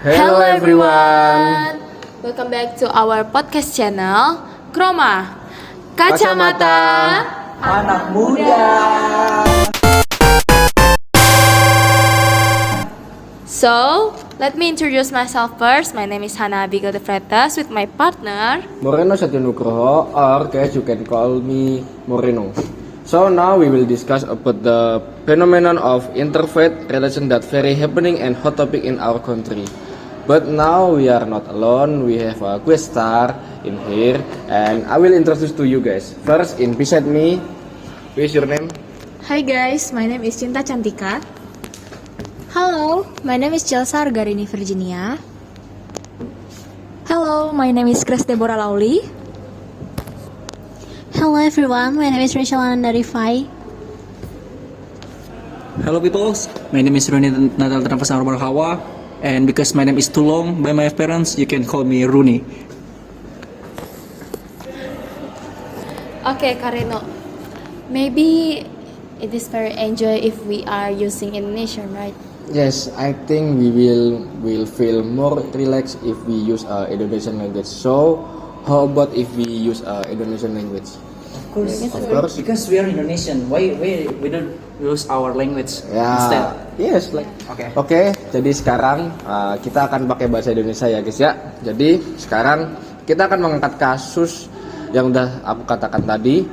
Hello everyone. Welcome back to our podcast channel Kroma Kacamata Anak muda. So, let me introduce myself first. My name is Hana Abigail de Freitas with my partner Moreno Satyanugroho, or guys you can call me Moreno. So now we will discuss about the phenomenon of interfaith relation that very happening and hot topic in our country. But now we are not alone. We have a guest star in here, and I will introduce to you guys. First, in beside me, what is your name? Hi guys, my name is Cinta Cantika. Hello, my name is Chelsea Argarini Virginia. Hello, my name is Grace Deborah Lauli. Hello everyone, my name is Rachel Ananda Rifai. Hello people, my name is Rooney Natal Tanpasang Hawa, and because my name is too long by my parents, you can call me Rooney. Okay, Kareno. Maybe it is very enjoy if we are using Indonesian, right? Yes, I think we will feel more relaxed if we use Indonesian language. So, how about if we use Indonesian language? Of course. Because we are Indonesian, why we don't use our language instead? Yes, like. Oke, jadi sekarang kita akan pakai bahasa Indonesia ya guys ya. Jadi sekarang kita akan mengangkat kasus yang udah aku katakan tadi.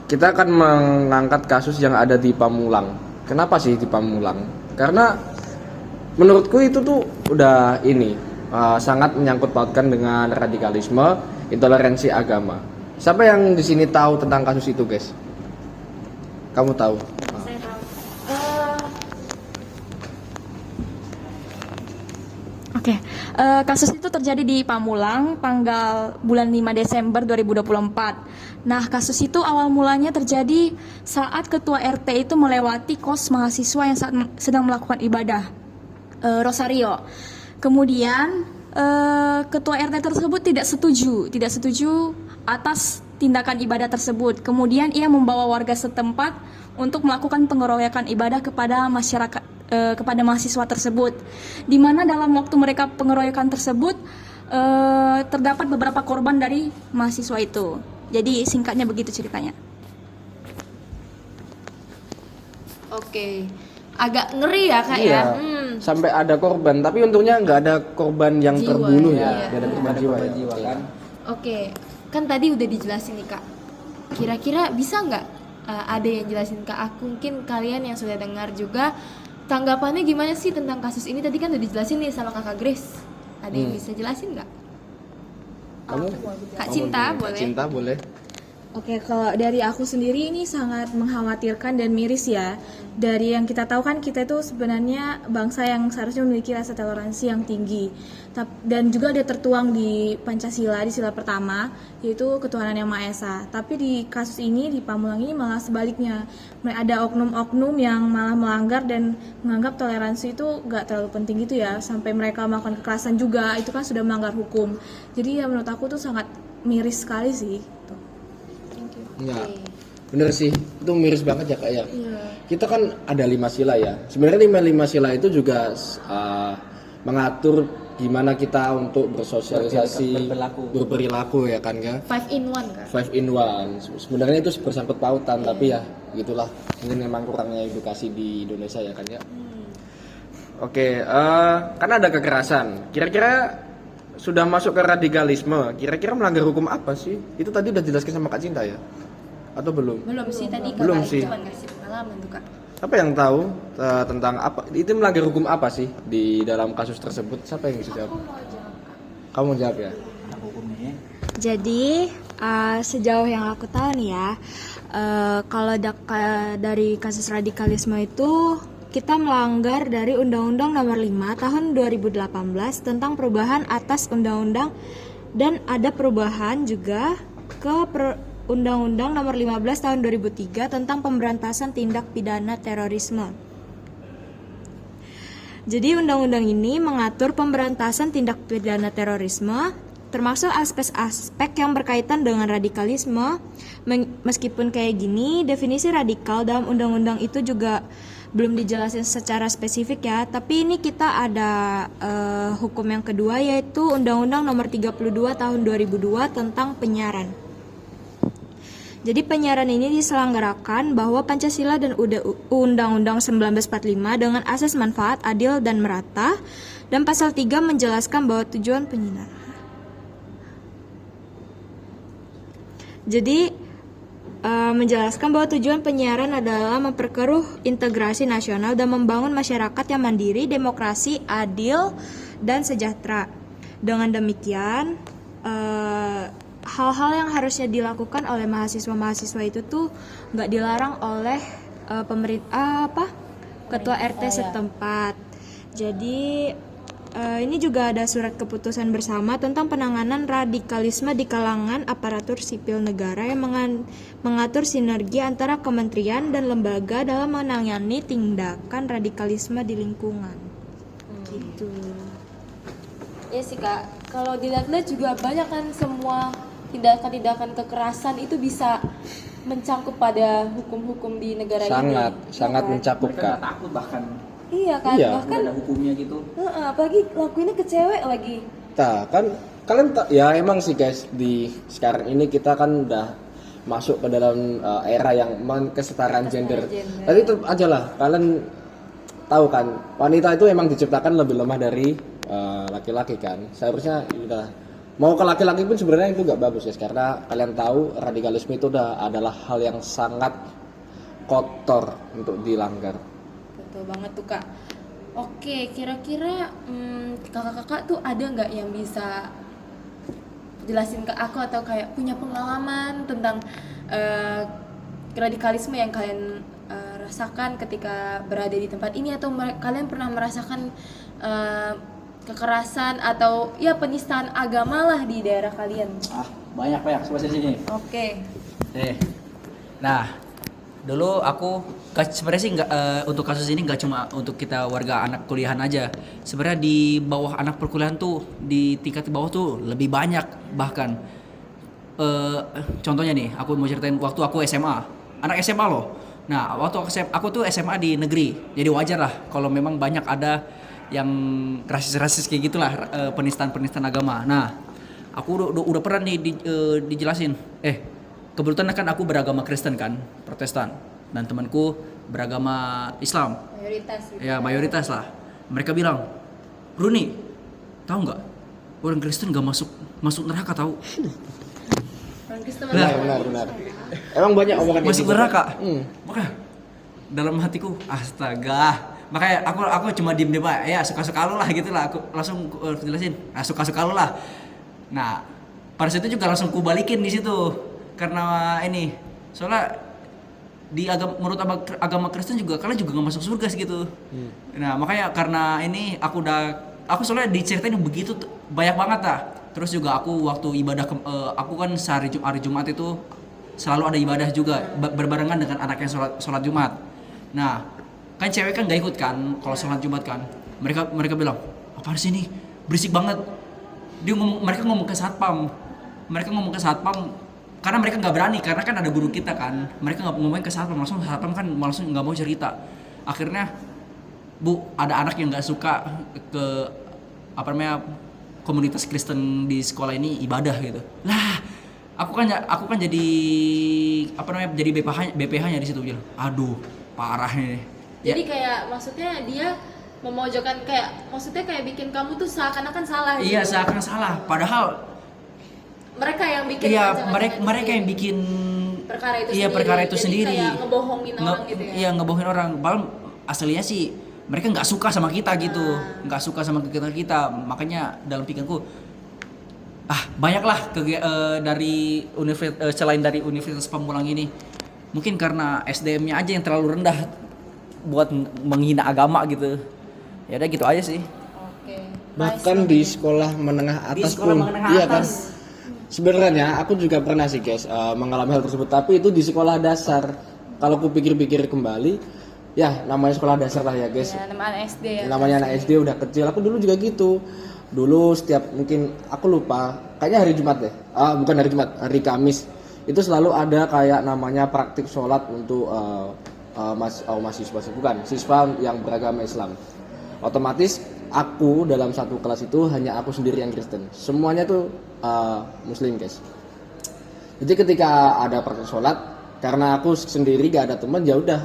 Kita akan mengangkat kasus yang ada di Pamulang. Kenapa sih di Pamulang? Karena menurutku itu tuh udah sangat menyangkut pautkan dengan radikalisme, intoleransi agama. Siapa yang di sini tahu tentang kasus itu, guys? Kamu tahu? Saya tahu. Oke, kasus itu terjadi di Pamulang tanggal bulan 5 Desember 2024. Nah, kasus itu awal mulanya terjadi saat ketua RT itu melewati kos mahasiswa yang sedang melakukan ibadah Rosario. Kemudian ketua RT tersebut tidak setuju atas tindakan ibadah tersebut. Kemudian ia membawa warga setempat untuk melakukan pengeroyokan ibadah kepada masyarakat, kepada mahasiswa tersebut. Di mana dalam waktu mereka pengeroyokan tersebut terdapat beberapa korban dari mahasiswa itu. Jadi singkatnya begitu ceritanya. Oke. Agak ngeri ya Kak Iya. ya. Sampai ada korban, tapi untungnya nggak ada korban yang Jiwa, terbunuh iya. ya. Nggak ada korban jiwa, kan? Oke, kan tadi udah dijelasin nih Kak. Kira-kira bisa nggak ada yang jelasin ke aku? Mungkin kalian yang sudah dengar juga tanggapannya gimana sih tentang kasus ini? Tadi kan udah dijelasin nih sama Kakak Grace. Ada yang bisa jelasin nggak? Kamu? Kak Cinta Kak boleh? Cinta boleh. Oke, kalau dari aku sendiri ini sangat mengkhawatirkan dan miris ya. Dari yang kita tahu kan kita itu sebenarnya bangsa yang seharusnya memiliki rasa toleransi yang tinggi. Dan juga ada tertuang di Pancasila, di sila pertama, yaitu ketuhanan yang Maha Esa. Tapi di kasus ini, di Pamulang ini malah sebaliknya. Ada oknum-oknum yang malah melanggar dan menganggap toleransi itu gak terlalu penting gitu ya. Sampai mereka melakukan kekerasan juga, itu kan sudah melanggar hukum. Jadi ya menurut aku tuh sangat miris sekali sih. Tuh. Ya, bener sih, itu miris banget ya Kak ya. Kita kan ada 5 sila ya. Sebenarnya lima sila itu juga mengatur gimana kita untuk bersosialisasi, berperilaku ya kan ya. 5 in 1 Kak. 5 in 1. Sebenarnya itu bersangkut pautan, tapi ya gitulah. Mungkin memang kurangnya edukasi di Indonesia ya kan ya. Oke, kan ada kekerasan. Kira-kira sudah masuk ke radikalisme. Kira-kira melanggar hukum apa sih? Itu tadi udah dijelaskan sama Kak Cinta ya? Atau belum? Belum sih tadi Belum Kakak sih. cuma ngasih pengalaman tuh Kak. Siapa yang tahu tentang apa? Itu melanggar hukum apa sih di dalam kasus tersebut? Siapa yang bisa jawab? Kamu mau jawab ya? Jadi sejauh yang aku tahu nih ya, kalau dari kasus radikalisme itu kita melanggar dari Undang-Undang Nomor 5 Tahun 2018 tentang perubahan atas Undang-Undang, dan ada perubahan juga ke Undang-Undang Nomor 15 Tahun 2003 tentang pemberantasan tindak pidana terorisme. Jadi undang-undang ini mengatur pemberantasan tindak pidana terorisme, termasuk aspek-aspek yang berkaitan dengan radikalisme. Meskipun kayak gini, definisi radikal dalam undang-undang itu juga belum dijelasin secara spesifik ya, tapi ini kita ada hukum yang kedua, yaitu Undang-Undang Nomor 32 Tahun 2002 tentang penyiaran. Jadi penyiaran ini diselenggarakan bahwa Pancasila dan Undang-Undang 1945 dengan asas manfaat adil dan merata, dan pasal 3 menjelaskan bahwa tujuan penyiaran. Jadi menjelaskan bahwa tujuan penyiaran adalah memperkeruh integrasi nasional dan membangun masyarakat yang mandiri, demokrasi, adil, dan sejahtera. Dengan demikian, hal-hal yang harusnya dilakukan oleh mahasiswa-mahasiswa itu tuh nggak dilarang oleh ketua RT setempat. Jadi ini juga ada surat keputusan bersama tentang penanganan radikalisme di kalangan aparatur sipil negara yang mengatur sinergi antara kementerian dan lembaga dalam menangani tindakan radikalisme di lingkungan. Gitu. Ya sih Kak, kalau dilihat-lihat juga banyak kan semua tindakan-tindakan kekerasan itu bisa mencangkup pada hukum-hukum di negara ini. Sangat mencakup, Mereka Kak. nggak takut bahkan. Iya kan, Iya. bahkan Ada hukumnya gitu. apalagi lakuinnya ke cewek lagi. Nah, kan kalian ya emang sih guys, di sekarang ini kita kan udah masuk ke dalam era yang kesetaraan gender. Tapi itu aja lah, kalian tahu kan, wanita itu emang diciptakan lebih lemah dari laki-laki kan. Seharusnya udah mau ke laki-laki pun sebenarnya itu gak bagus ya, karena kalian tahu radikalisme itu adalah hal yang sangat kotor untuk dilanggar. Betul banget tuh Kak. Oke, kira-kira kakak-kakak tuh ada nggak yang bisa jelasin ke aku atau kayak punya pengalaman tentang radikalisme yang kalian rasakan ketika berada di tempat ini, atau kalian pernah merasakan kekerasan atau ya penistaan agama lah di daerah kalian? Banyak coba sini. Oke. Nah, dulu aku sebenarnya sih nggak untuk kasus ini nggak cuma untuk kita warga anak kuliahan aja. Sebenarnya di bawah anak perkuliahan tuh, di tingkat bawah tuh lebih banyak bahkan. Contohnya nih, aku mau ceritain waktu aku SMA, anak SMA loh. Nah, waktu aku tuh SMA di negeri, jadi wajar lah kalau memang banyak ada yang rasis-rasis kayak gitulah, penistaan agama. Nah, aku udah pernah nih dijelasin. Kebetulan kan aku beragama Kristen kan, Protestan, dan temanku beragama Islam. Mayoritas. Ya mayoritas lah. Mereka bilang, Runi, tahu nggak? Orang Kristen nggak masuk neraka tahu? Orang Kristen Benar. Emang banyak omongan Masuk gitu. neraka. Makanya dalam hatiku, astaga. Makanya aku cuma diem aja, ya suka-suka lu lah gitu lah. Aku langsung jelasin, suka-suka lu lah. Nah, pada situ juga langsung ku balikin di situ. Karena ini, soalnya di menurut agama Kristen juga kalian juga nggak masuk surga gitu. Nah, makanya karena ini aku soalnya diceritain begitu banyak banget lah. Terus juga aku waktu ibadah aku kan hari Jumat itu selalu ada ibadah juga berbarengan dengan anak yang sholat Jumat. Nah, kan cewek kan nggak ikut kan kalau sholat Jumat kan. Mereka bilang, apaan sih ini berisik banget. Mereka ngomong ke satpam. Karena mereka nggak berani, karena kan ada guru kita kan. Mereka nggak ngomongin ke satpam, langsung kan langsung nggak mau cerita. Akhirnya, Bu, ada anak yang nggak suka ke komunitas Kristen di sekolah ini ibadah gitu. Lah, aku kan jadi jadi BPH-nya di situ bilang. Aduh, parah nih. Jadi kayak maksudnya dia memojokkan, maksudnya kayak bikin kamu tuh seakan-akan salah. Iya, gitu. seakan salah. Padahal mereka yang bikin. Iya, mereka yang bikin perkara itu iya, sendiri. perkara itu jadi sendiri. Kayak ngebohongin orang gitu ya. Iya, ngebohongin orang. Padahal aslinya sih mereka nggak suka sama kita gitu. Nggak suka sama kita. Makanya dalam pikiranku banyaklah dari selain dari Universitas Pamulang ini. Mungkin karena SDM-nya aja yang terlalu rendah buat menghina agama gitu. Ya udah gitu aja sih. Oke. Bahkan di sekolah menengah atas pun. Iya kan? Sebenarnya aku juga pernah sih guys mengalami hal tersebut, tapi itu di sekolah dasar. Kalau aku pikir-pikir kembali, ya namanya sekolah dasar lah ya guys. Ya, namanya SD ya. Namanya anak SD udah kecil. Aku dulu juga gitu. Dulu setiap mungkin aku lupa, kayaknya hari Jumat deh. Bukan hari Jumat, hari Kamis. Itu selalu ada kayak namanya praktik sholat untuk mahasiswa bukan siswa yang beragama Islam. Otomatis aku dalam satu kelas itu hanya aku sendiri yang Kristen. Semuanya tuh Muslim guys. Jadi ketika ada praktek sholat, karena aku sendiri gak ada teman, ya udah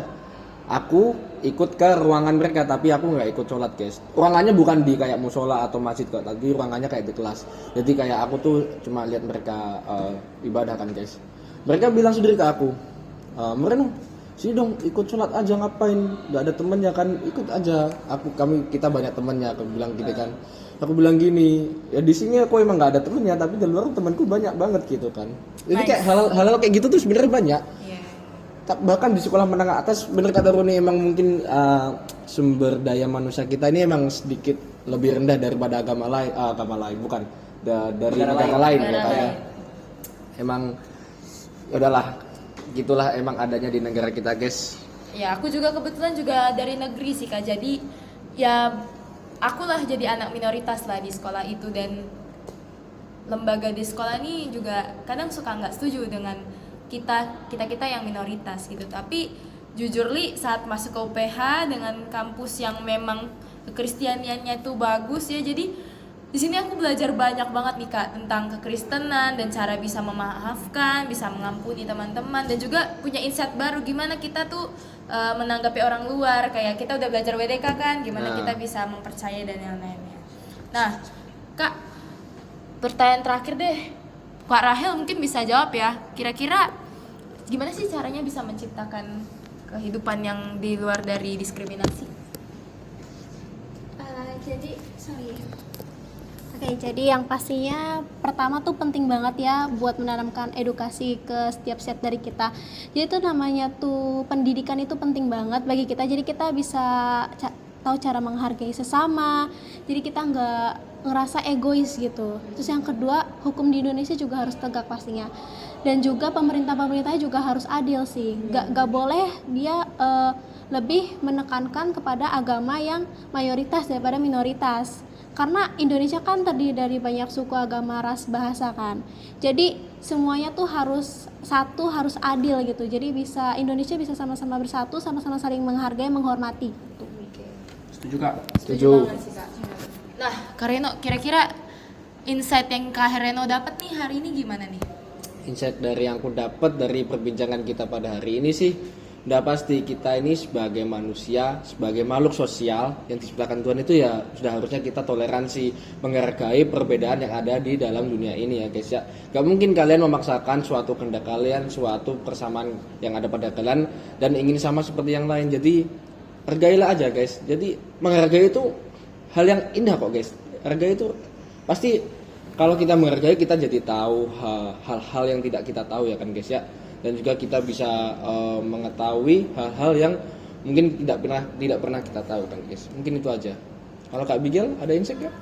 aku ikut ke ruangan mereka, tapi aku nggak ikut sholat guys. Ruangannya bukan di kayak musola atau masjid kok, tapi ruangannya kayak di kelas. Jadi kayak aku tuh cuma lihat mereka ibadah kan guys. Mereka bilang sendiri ke aku, Moreno, sini dong ikut sholat aja, ngapain? Gak ada temennya kan, ikut aja. Kita banyak temennya, aku bilang gitu kan. Aku bilang gini, ya di sini aku emang nggak ada temennya, tapi di luar temanku banyak banget gitu kan. Jadi kayak hal-hal kayak gitu tuh sebenarnya banyak. Bahkan di sekolah menengah atas, bener kata Roni, emang mungkin sumber daya manusia kita ini emang sedikit lebih rendah daripada agama lain, bukan dari negara lain ya kayak. Emang udahlah, gitulah emang adanya di negara kita guys. Ya, aku juga kebetulan juga dari negeri sih Kak. Jadi ya akulah jadi anak minoritas lah di sekolah itu, dan lembaga di sekolah ini juga kadang suka nggak setuju dengan kita yang minoritas gitu. Tapi jujur Li, saat masuk ke UPH dengan kampus yang memang kekristianiannya itu bagus ya, jadi di sini aku belajar banyak banget nih Kak tentang kekristenan dan cara bisa memaafkan, bisa mengampuni teman-teman, dan juga punya insight baru gimana kita tuh menanggapi orang luar. Kayak kita udah belajar WDK kan, gimana kita bisa mempercayai dan yang lainnya. Nah Kak, pertanyaan terakhir deh, Kak Rahel mungkin bisa jawab ya. Kira-kira gimana sih caranya bisa menciptakan kehidupan yang di luar dari diskriminasi? Jadi yang pastinya pertama tuh penting banget ya buat menanamkan edukasi ke setiap set dari kita. Jadi itu namanya tuh pendidikan itu penting banget bagi kita. Jadi kita bisa tahu cara menghargai sesama. Jadi kita nggak ngerasa egois gitu. Terus yang kedua, hukum di Indonesia juga harus tegak pastinya. Dan juga pemerintahnya juga harus adil sih. Nggak boleh dia lebih menekankan kepada agama yang mayoritas daripada minoritas. Karena Indonesia kan terdiri dari banyak suku, agama, ras, bahasa kan. Jadi semuanya tuh harus adil gitu. Jadi Indonesia bisa sama-sama bersatu, sama-sama saling menghargai, menghormati. Setuju Kak? Setuju. Banget sih, Kak. Nah, Kak Reno, kira-kira insight yang Kak Reno dapat nih hari ini gimana nih? Insight dari yang aku dapat dari perbincangan kita pada hari ini sih, udah pasti kita ini sebagai manusia, sebagai makhluk sosial yang diciptakan Tuhan itu ya sudah harusnya kita toleransi, menghargai perbedaan yang ada di dalam dunia ini ya guys ya. Gak mungkin kalian memaksakan suatu kehendak kalian, suatu persamaan yang ada pada kalian dan ingin sama seperti yang lain. Jadi hargailah aja guys. Jadi menghargai itu hal yang indah kok guys. Hargai itu pasti, kalau kita menghargai kita jadi tahu hal-hal yang tidak kita tahu ya kan guys ya. Dan juga kita bisa mengetahui hal-hal yang mungkin tidak pernah kita tahu kan guys. Mungkin itu aja. Kalau Kak Bigel ada insight gak?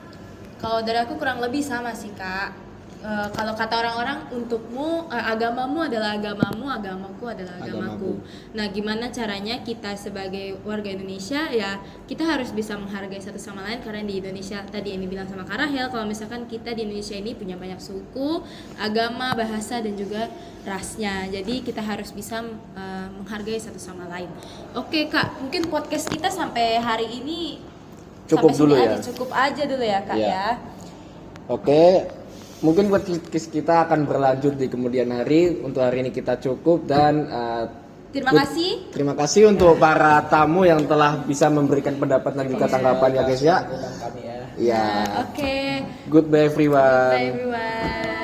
Kalau dari aku kurang lebih sama sih Kak. Kalau kata orang-orang, untukmu agamamu adalah agamamu, agamaku adalah agamaku. Nah, gimana caranya kita sebagai warga Indonesia ya kita harus bisa menghargai satu sama lain, karena di Indonesia tadi yang dibilang sama Kak Rahel, kalau misalkan kita di Indonesia ini punya banyak suku, agama, bahasa dan juga rasnya. Jadi kita harus bisa menghargai satu sama lain. Oke Kak, mungkin podcast kita sampai hari ini Cukup sampai dulu sini ya. aja, cukup aja dulu ya Kak Iya. ya. Oke, mungkin podcast kita akan berlanjut di kemudian hari. Untuk hari ini kita cukup dan terima kasih untuk para tamu yang telah bisa memberikan pendapat dan juga tanggapan ya guys ya. Kami ya. Iya. Oke. Goodbye everyone. Bye everyone.